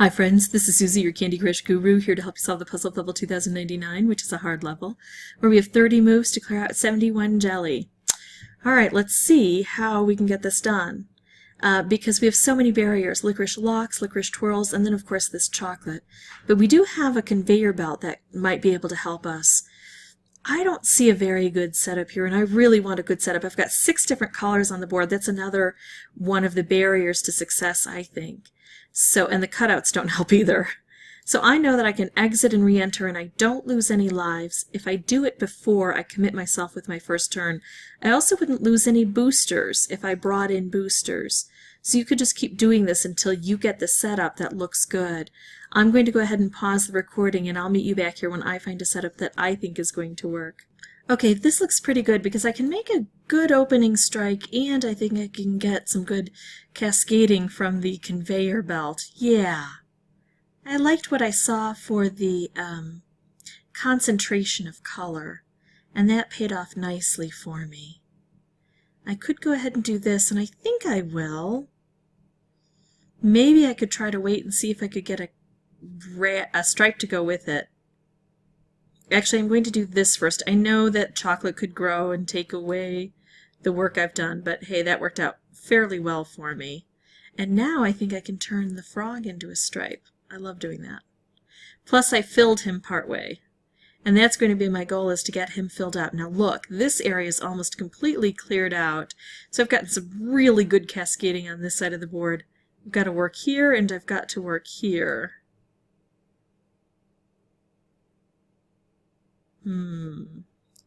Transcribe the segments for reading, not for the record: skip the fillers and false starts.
Hi friends, this is Suzy, your Candy Crush Guru, here to help you solve the puzzle of level 2099, which is a hard level, where we have 30 moves to clear out 71 jelly. Alright, let's see how we can get this done. Because we have so many barriers, licorice locks, licorice twirls, and then of course this chocolate. But we do have a conveyor belt that might be able to help us. I don't see a very good setup here, and I really want a good setup. I've got 6 different colors on the board. That's another one of the barriers to success, I think. So, and the cutouts don't help either. So I know that I can exit and re-enter and I don't lose any lives. If I do it before I commit myself with my first turn, I also wouldn't lose any boosters if I brought in boosters. So you could just keep doing this until you get the setup that looks good. I'm going to go ahead and pause the recording and I'll meet you back here when I find a setup that I think is going to work. Okay, this looks pretty good because I can make a good opening strike and I think I can get some good cascading from the conveyor belt. Yeah. I liked what I saw for the concentration of color, and that paid off nicely for me. I could go ahead and do this, and I think I will. Maybe I could try to wait and see if I could get a stripe to go with it. Actually, I'm going to do this first. I know that chocolate could grow and take away the work I've done, but hey, that worked out fairly well for me. And now I think I can turn the frog into a stripe. I love doing that. Plus, I filled him partway. And that's going to be my goal, is to get him filled out. Now look, this area is almost completely cleared out. So I've gotten some really good cascading on this side of the board. I've got to work here, and I've got to work here.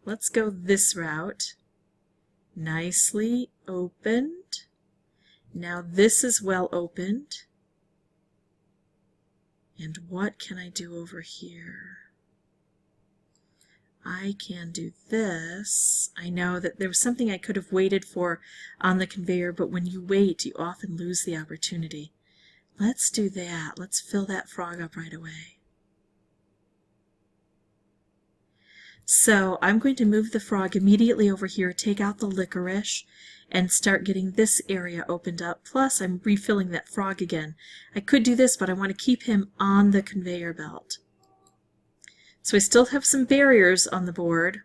Let's go this route. Nicely opened. Now this is well opened. And what can I do over here? I can do this. I know that there was something I could have waited for on the conveyor, but when you wait, you often lose the opportunity. Let's do that. Let's fill that frog up right away. So I'm going to move the frog immediately over here, take out the licorice, and start getting this area opened up. Plus, I'm refilling that frog again. I could do this, but I want to keep him on the conveyor belt. So I still have some barriers on the board.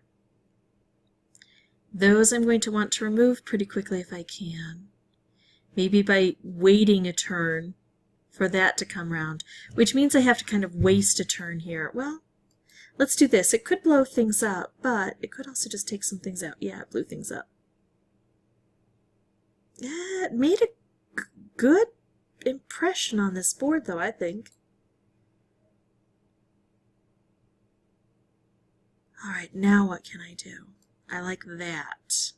Those I'm going to want to remove pretty quickly if I can. Maybe by waiting a turn for that to come round, which means I have to kind of waste a turn here. Well, let's do this. It could blow things up, but it could also just take some things out. Yeah, it blew things up. Yeah, it made a good impression on this board, though, I think. Alright, now what can I do? I like that.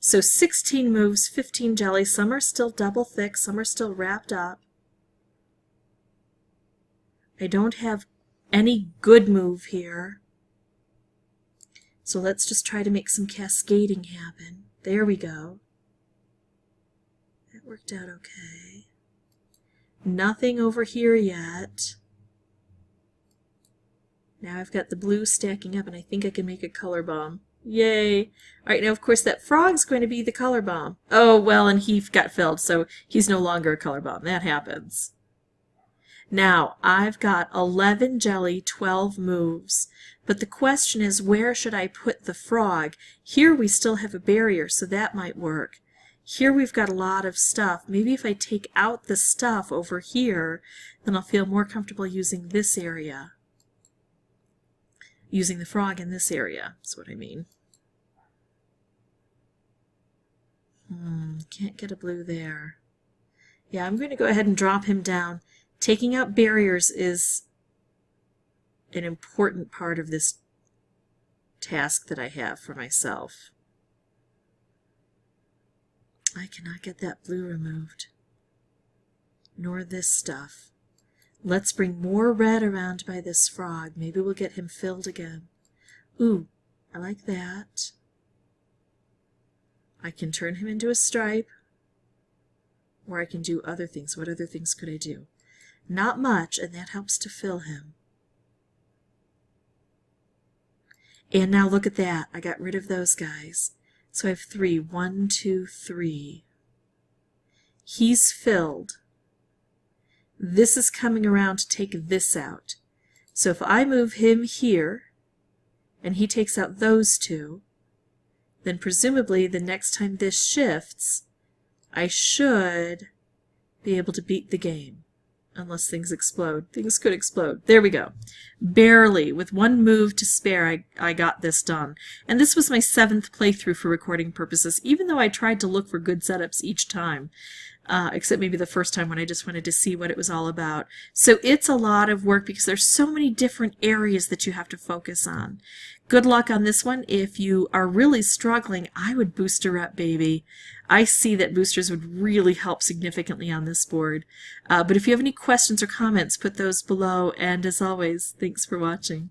So 16 moves, 15 jelly. Some are still double thick, some are still wrapped up. I don't have any good move here. So let's just try to make some cascading happen. There we go. That worked out okay. Nothing over here yet. Now I've got the blue stacking up and I think I can make a color bomb. Yay! Alright, now of course that frog's going to be the color bomb. Oh, well, and he got filled, so he's no longer a color bomb. That happens. Now, I've got 11 jelly, 12 moves. But the question is, where should I put the frog? Here we still have a barrier, so that might work. Here we've got a lot of stuff. Maybe if I take out the stuff over here, then I'll feel more comfortable using this area. Using the frog in this area, is what I mean. Can't get a blue there. Yeah, I'm going to go ahead and drop him down. Taking out barriers is an important part of this task that I have for myself. I cannot get that blue removed, nor this stuff. Let's bring more red around by this frog. Maybe we'll get him filled again. Ooh, I like that. I can turn him into a stripe, or I can do other things. What other things could I do? Not much, and that helps to fill him. And now look at that. I got rid of those guys. So I have 3. 1, 2, 3. He's filled. this is coming around to take this out. So if I move him here, and he takes out those two, then presumably the next time this shifts, I should be able to beat the game. Unless things explode. Things could explode. There we go. Barely. With one move to spare, I got this done. And this was my 7th playthrough for recording purposes, even though I tried to look for good setups each time. Except maybe the first time when I just wanted to see what it was all about. So it's a lot of work because there's so many different areas that you have to focus on. Good luck on this one. If you are really struggling, I would booster up, baby. I see that boosters would really help significantly on this board. But if you have any questions or comments, put those below. And as always, thanks for watching.